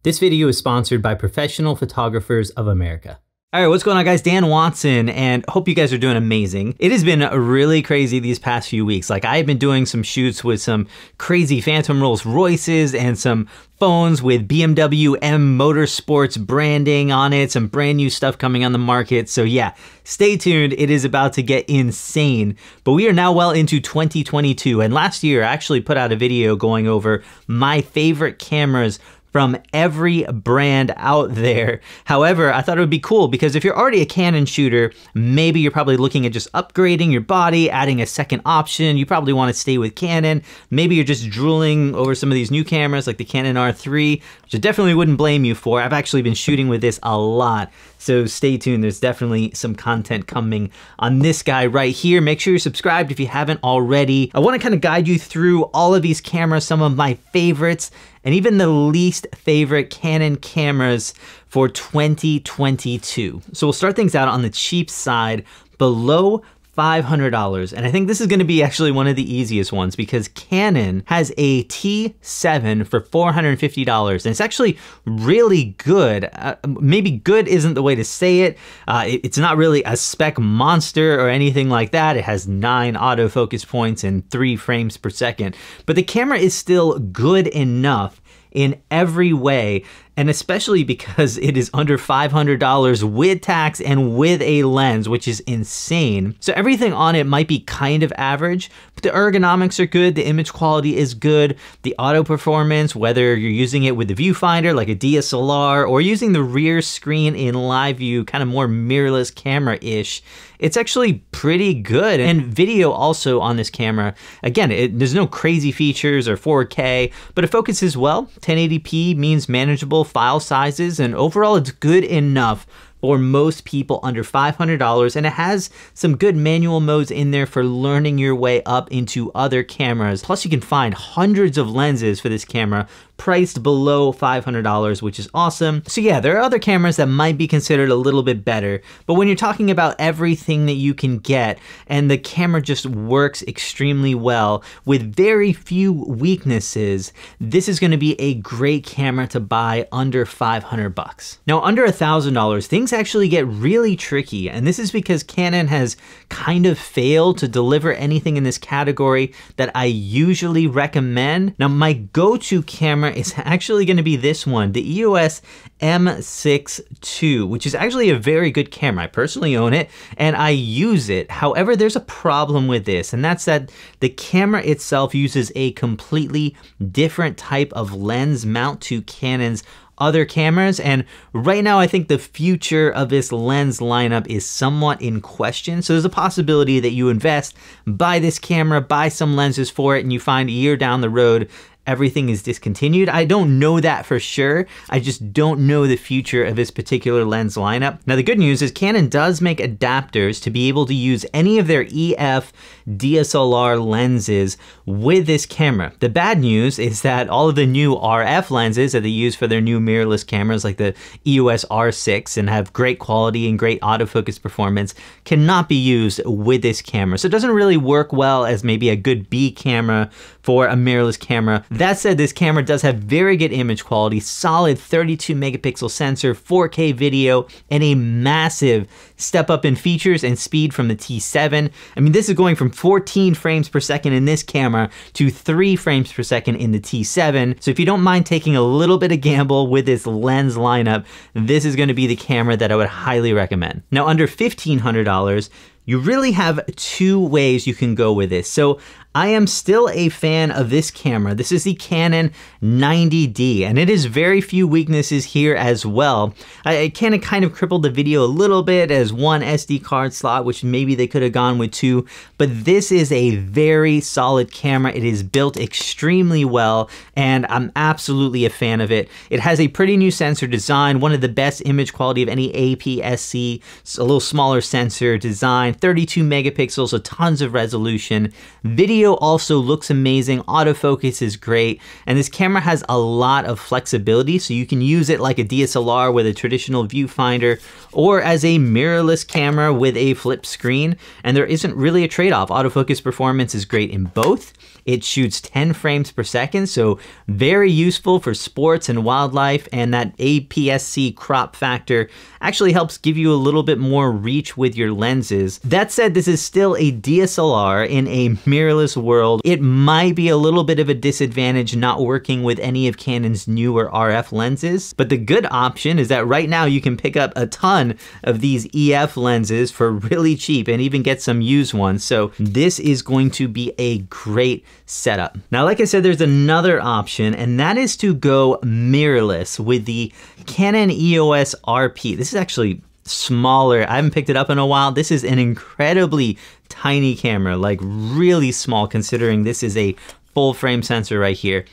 This video is sponsored by Professional Photographers of America. All right, what's going on guys? Dan Watson, and hope you guys are doing amazing. It has been really crazy these past few weeks. Like I've been doing some shoots with some crazy Phantom Rolls Royces and some phones with BMW M Motorsports branding on it, some brand new stuff coming on the market. So yeah, stay tuned. It is about to get insane. But we are now well into 2022. And last year I actually put out a video going over my favorite cameras from every brand out there. However, I thought it would be cool because if you're already a Canon shooter, maybe you're probably looking at just upgrading your body, adding a second option. You probably want to stay with Canon. Maybe you're just drooling over some of these new cameras like the Canon R3, which I definitely wouldn't blame you for. I've actually been shooting with this a lot. So stay tuned, there's definitely some content coming on this guy right here. Make sure you're subscribed if you haven't already. I wanna kind of guide you through all of these cameras, some of my favorites, and even the least favorite Canon cameras for 2022. So we'll start things out on the cheap side, below $500. And I think this is gonna be actually one of the easiest ones because Canon has a T7 for $450. And it's actually really good. Maybe good isn't the way to say it. It's not really a spec monster or anything like that. It has 9 autofocus points and 3 frames per second. But the camera is still good enough in every way, and especially because it is under $500 with tax and with a lens, which is insane. So everything on it might be kind of average, but the ergonomics are good, the image quality is good, the auto performance, whether you're using it with the viewfinder like a DSLR or using the rear screen in live view, kind of more mirrorless camera-ish, it's actually pretty good. And video also on this camera, again, there's no crazy features or 4K, but it focuses well. 1080p means manageable file sizes, and overall it's good enough for most people under $500, and it has some good manual modes in there for learning your way up into other cameras. Plus you can find hundreds of lenses for this camera priced below $500, which is awesome. So yeah, there are other cameras that might be considered a little bit better, but when you're talking about everything that you can get and the camera just works extremely well with very few weaknesses, this is gonna be a great camera to buy under 500 bucks. Now under $1,000, things actually get really tricky, and this is because Canon has kind of failed to deliver anything in this category that I usually recommend. Now my go-to camera is actually going to be this one, the EOS M6 II, which is actually a very good camera. I personally own it and I use it. However, there's a problem with this, and that's that the camera itself uses a completely different type of lens mount to Canon's other cameras, and right now I think the future of this lens lineup is somewhat in question. So there's a possibility that you invest, buy this camera, buy some lenses for it, and you find a year down the road everything is discontinued. I don't know that for sure. I just don't know the future of this particular lens lineup. Now the good news is Canon does make adapters to be able to use any of their EF DSLR lenses with this camera. The bad news is that all of the new RF lenses that they use for their new mirrorless cameras like the EOS R6 and have great quality and great autofocus performance cannot be used with this camera. So it doesn't really work well as maybe a good B camera for a mirrorless camera. That said, this camera does have very good image quality, solid 32 megapixel sensor, 4K video, and a massive step up in features and speed from the T7. I mean, this is going from 14 frames per second in this camera to 3 frames per second in the T7. So if you don't mind taking a little bit of gamble with this lens lineup, this is going to be the camera that I would highly recommend. Now, under $1,500, you really have 2 ways you can go with this. So I am still a fan of this camera. This is the Canon 90D, and it has very few weaknesses here as well. Canon kind of crippled the video a little bit as 1 SD card slot, which maybe they could have gone with 2, but this is a very solid camera. It is built extremely well, and I'm absolutely a fan of it. It has a pretty new sensor design, one of the best image quality of any APS-C, a little smaller sensor design, 32 megapixels, so tons of resolution. Video video also looks amazing, autofocus is great, and this camera has a lot of flexibility, so you can use it like a DSLR with a traditional viewfinder, or as a mirrorless camera with a flip screen, and there isn't really a trade-off. Autofocus performance is great in both. It shoots 10 frames per second, so very useful for sports and wildlife, and that APS-C crop factor actually helps give you a little bit more reach with your lenses. That said, this is still a DSLR in a mirrorless world. It might be a little bit of a disadvantage not working with any of Canon's newer RF lenses, but the good option is that right now you can pick up a ton of these EF lenses for really cheap and even get some used ones. So this is going to be a great setup. Now, like I said, there's another option, and that is to go mirrorless with the Canon EOS RP. This is actually smaller. I haven't picked it up in a while. This is an incredibly tiny camera, like really small considering this is a full frame sensor right here.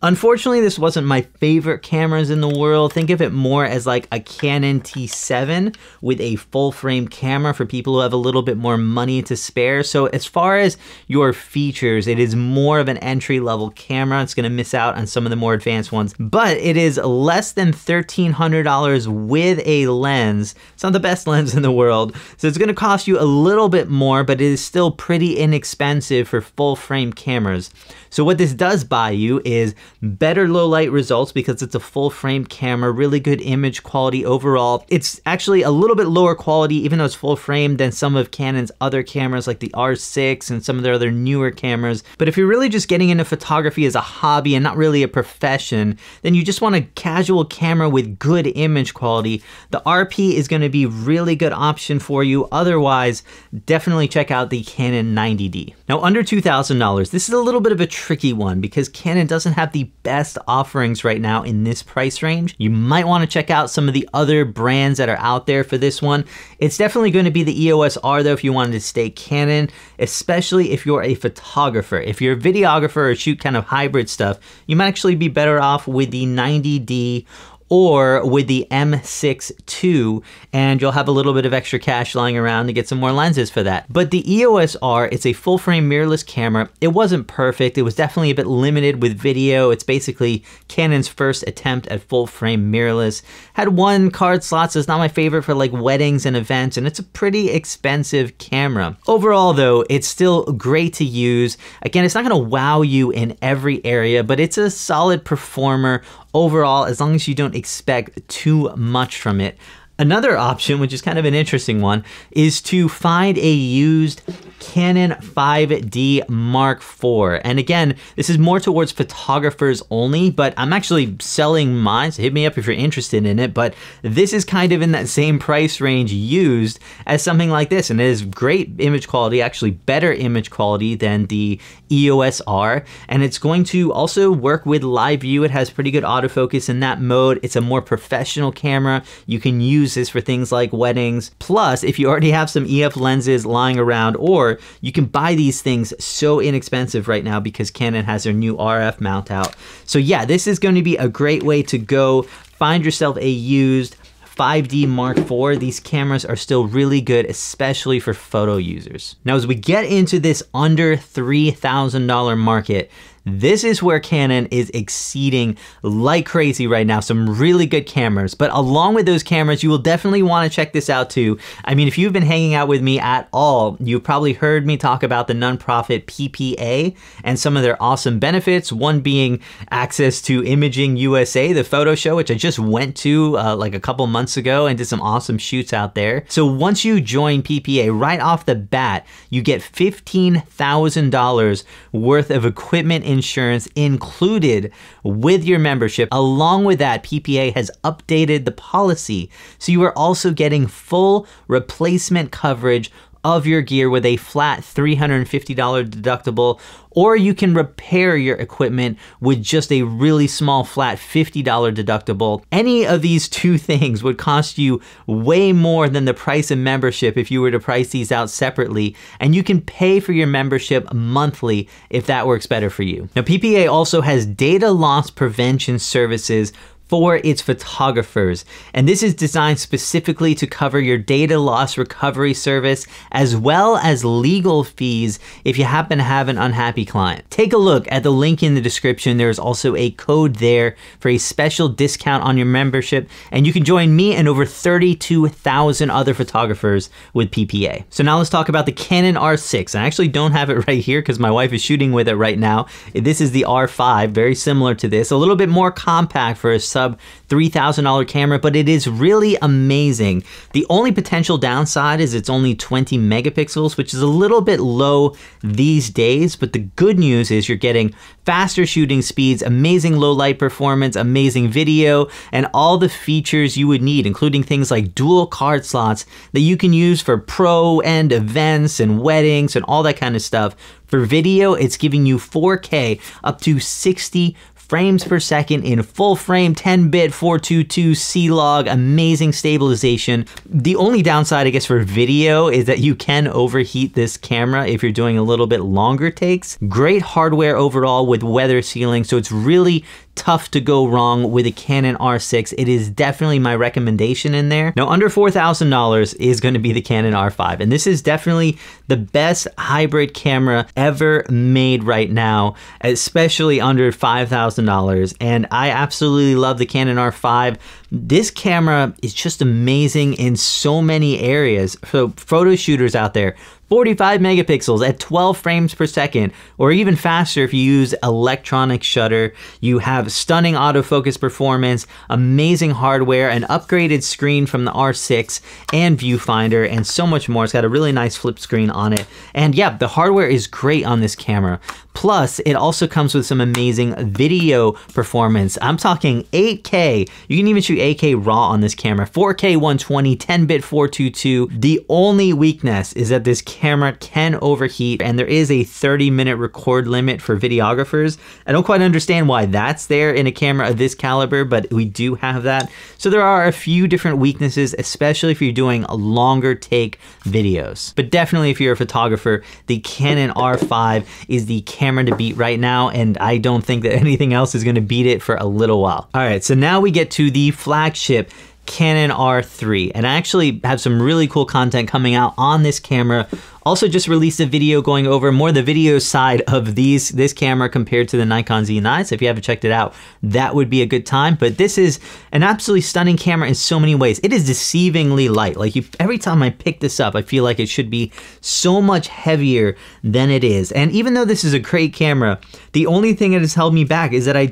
Unfortunately, this wasn't my favorite cameras in the world. Think of it more as like a Canon T7 with a full frame camera for people who have a little bit more money to spare. So as far as your features, it is more of an entry-level camera. It's gonna miss out on some of the more advanced ones, but it is less than $1,300 with a lens. It's not the best lens in the world, so it's gonna cost you a little bit more, but it is still pretty inexpensive for full frame cameras. So what this does buy you is better low light results because it's a full frame camera, really good image quality overall. It's actually a little bit lower quality, even though it's full frame, than some of Canon's other cameras like the R6 and some of their other newer cameras. But if you're really just getting into photography as a hobby and not really a profession, then you just want a casual camera with good image quality, the RP is going to be a really good option for you. Otherwise, definitely check out the Canon 90D. Now, under $2,000, this is a little bit of a tricky one because Canon doesn't have the best offerings right now in this price range. You might want to check out some of the other brands that are out there for this one. It's definitely going to be the EOS R though if you wanted to stay Canon, especially if you're a photographer. If you're a videographer or shoot kind of hybrid stuff, you might actually be better off with the 90D or with the M6 II, and you'll have a little bit of extra cash lying around to get some more lenses for that. But the EOS R, it's a full frame mirrorless camera. It wasn't perfect. It was definitely a bit limited with video. It's basically Canon's first attempt at full frame mirrorless. Had one card slot, so it's not my favorite for like weddings and events, and it's a pretty expensive camera. Overall though, it's still great to use. Again, it's not gonna wow you in every area, but it's a solid performer overall, as long as you don't expect too much from it. Another option, which is kind of an interesting one, is to find a used Canon 5D Mark IV. And again, this is more towards photographers only, but I'm actually selling mine, so hit me up if you're interested in it. But this is kind of in that same price range used as something like this, and it is great image quality, actually better image quality than the EOS R, and it's going to also work with live view. It has pretty good autofocus in that mode. It's a more professional camera. You can use this for things like weddings. Plus, if you already have some EF lenses lying around, or you can buy these things so inexpensive right now because Canon has their new RF mount out. So yeah, this is going to be a great way to go find yourself a used 5D Mark IV. These cameras are still really good, especially for photo users. Now, as we get into this under $3,000 market, this is where Canon is exceeding like crazy right now. Some really good cameras, but along with those cameras, you will definitely want to check this out too. I mean, if you've been hanging out with me at all, you've probably heard me talk about the nonprofit PPA and some of their awesome benefits. One being access to Imaging USA, the photo show, which I just went to like a couple months ago and did some awesome shoots out there. So once you join PPA, right off the bat, you get $15,000 worth of equipment insurance included with your membership. Along with that, PPA has updated the policy, so you are also getting full replacement coverage of your gear with a flat $350 deductible, or you can repair your equipment with just a really small flat $50 deductible. Any of these two things would cost you way more than the price of membership if you were to price these out separately, and you can pay for your membership monthly if that works better for you. Now, PPA also has data loss prevention services for its photographers. And this is designed specifically to cover your data loss recovery service, as well as legal fees if you happen to have an unhappy client. Take a look at the link in the description. There's also a code there for a special discount on your membership, and you can join me and over 32,000 other photographers with PPA. So now let's talk about the Canon R6. I actually don't have it right here because my wife is shooting with it right now. This is the R5, very similar to this, a little bit more compact for a sub $3,000 camera, but it is really amazing. The only potential downside is it's only 20 megapixels, which is a little bit low these days, but the good news is you're getting faster shooting speeds, amazing low light performance, amazing video, and all the features you would need, including things like dual card slots that you can use for pro and events and weddings and all that kind of stuff. For video, it's giving you 4K up to 60 frames per second in full frame, 10-bit 422 C-Log, amazing stabilization. The only downside, I guess, for video is that you can overheat this camera if you're doing a little bit longer takes. Great hardware overall with weather sealing, so it's really tough to go wrong with a Canon R6. It is definitely my recommendation in there. Now, under $4,000 is going to be the Canon R5, and this is definitely the best hybrid camera ever made right now, especially under $5,000, and I absolutely love the Canon R5. This camera is just amazing in so many areas. So photo shooters out there, 45 megapixels at 12 frames per second, or even faster if you use electronic shutter. You have stunning autofocus performance, amazing hardware, an upgraded screen from the R6 and viewfinder, and so much more. It's got a really nice flip screen on it. And yeah, the hardware is great on this camera. Plus, it also comes with some amazing video performance. I'm talking 8K. You can even shoot 8K RAW on this camera, 4K 120, 10-bit 422. The only weakness is that this camera can overheat, and there is a 30-minute record limit for videographers. I don't quite understand why that's there in a camera of this caliber, but we do have that. So there are a few different weaknesses, especially if you're doing longer take videos. But definitely if you're a photographer, the Canon R5 is the camera to beat right now, and I don't think that anything else is going to beat it for a little while. All right, so now we get to the flagship Canon R3, and I actually have some really cool content coming out on this camera. Also just released a video going over more the video side of this camera compared to the Nikon Z9. So if you haven't checked it out, that would be a good time. But this is an absolutely stunning camera in so many ways. It is deceivingly light. Like every time I pick this up, I feel like it should be so much heavier than it is. And even though this is a great camera, the only thing that has held me back is that I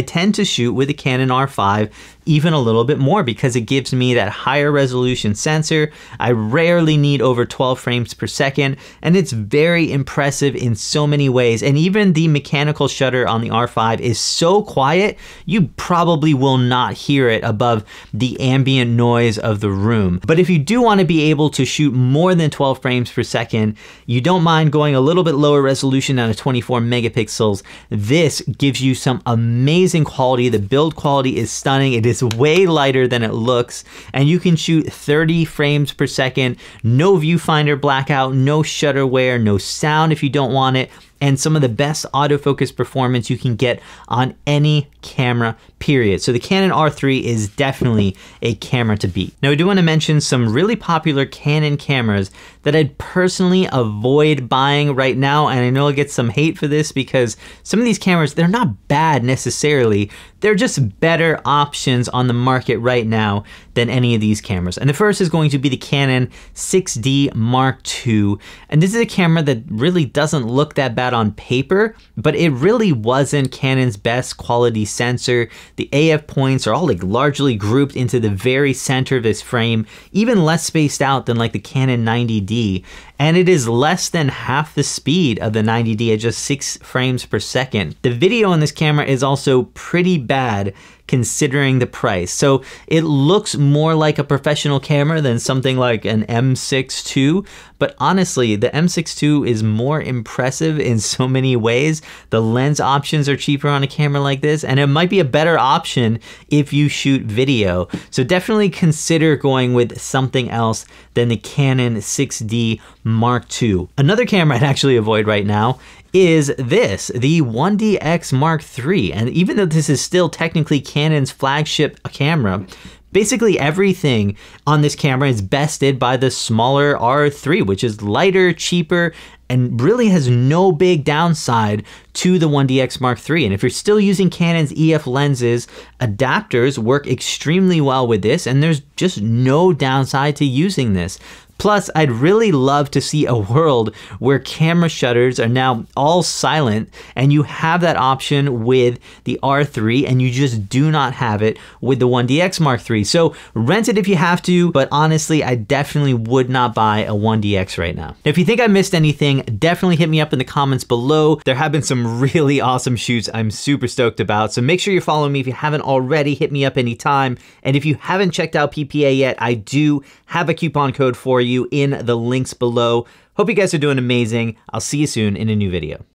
tend to shoot with a Canon R5 even a little bit more because it gives me that higher resolution sensor. I rarely need over 12 frames per second, and it's very impressive in so many ways. And even the mechanical shutter on the R5 is so quiet, you probably will not hear it above the ambient noise of the room. But if you do want to be able to shoot more than 12 frames per second, you don't mind going a little bit lower resolution down to 24 megapixels, this gives you some amazing quality. The build quality is stunning. It is way lighter than it looks, and you can shoot 30 frames per second, no viewfinder blackout, no shutter wear, no sound if you don't want it, and some of the best autofocus performance you can get on any camera, period. So the Canon R3 is definitely a camera to beat. Now, I do want to mention some really popular Canon cameras that I'd personally avoid buying right now, and I know I'll get some hate for this because some of these cameras, they're not bad necessarily, they're just better options on the market right now than any of these cameras. And the first is going to be the Canon 6D Mark II, and this is a camera that really doesn't look that bad on paper, but it really wasn't Canon's best quality sensor. The AF points are all like largely grouped into the very center of this frame, even less spaced out than like the Canon 90D, and it is less than half the speed of the 90D at just 6 frames per second. The video on this camera is also pretty bad considering the price. So it looks more like a professional camera than something like an M6 II, but honestly, the M6 II is more impressive in so many ways. The lens options are cheaper on a camera like this, and it might be a better option if you shoot video. So definitely consider going with something else than the Canon 6D Mark II. Another camera I'd actually avoid right now is this, the 1DX Mark III. And even though this is still technically Canon's flagship camera, basically everything on this camera is bested by the smaller R3, which is lighter, cheaper, and really has no big downside to the 1DX Mark III. And if you're still using Canon's EF lenses, adapters work extremely well with this, and there's just no downside to using this. Plus, I'd really love to see a world where camera shutters are now all silent and you have that option with the R3 and you just do not have it with the 1DX Mark III. So rent it if you have to, but honestly, I definitely would not buy a 1DX right now. If you think I missed anything, definitely hit me up in the comments below. There have been some really awesome shoots I'm super stoked about. So make sure you're following me if you haven't already. Hit me up anytime. And if you haven't checked out PPA yet, I do have a coupon code for you in the links below. Hope you guys are doing amazing. I'll see you soon in a new video.